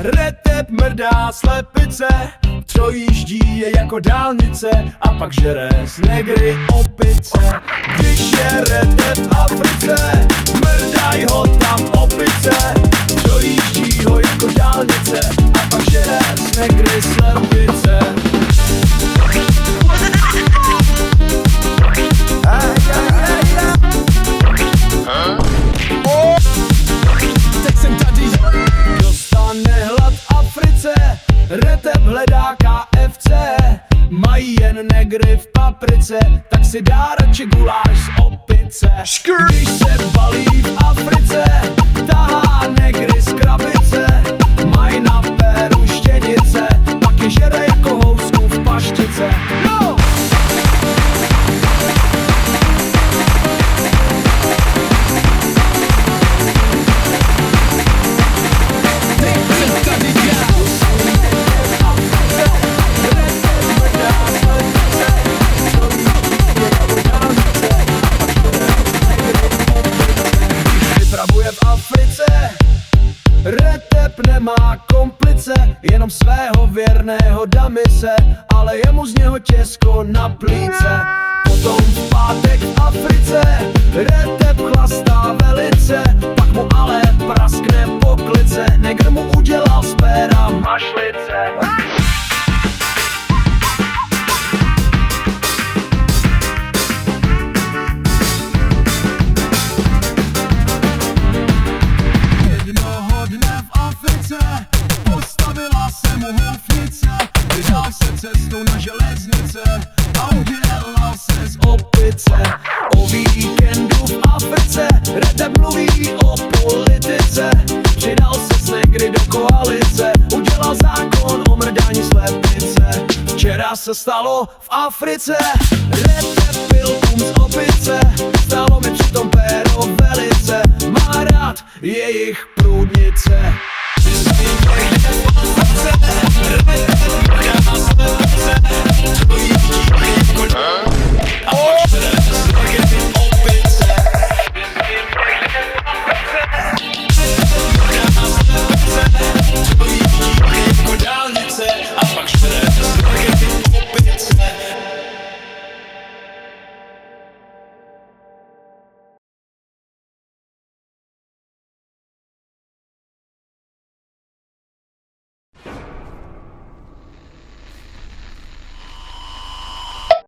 Retep mrdá slepice, co jíždí je jako dálnice a pak žere z negry opice. Když je retep v Africe, mrdaj ho tam opice, co jíždí ho jako dálnice a pak žere z negry slepice. Teď jsem tady, dostane hlad v Africe, retep hledá KFC. Mají jen negry v paprice, tak si dá radši guláš z opice. Když se balí v Africe, tahá negry z krabice. Mají na péru štěnice, pak je žere jako housku v paštice. No! V Africe retep nemá komplice, jenom svého věrného damise, ale je mu z něho těžko na plíce. Potom v pátek v Africe retep chlastá velice, pak mu ale praskne poklice, negr mu udělal z péra mašlice. Postavila se mu houfnice, vydal se cestou na železnice a udělal se z opice. O víkendu v Africe retep mluví o politice, přidal se s negry do koalice, udělal zákon o mrdání slepice. Včera se stalo v Africe retep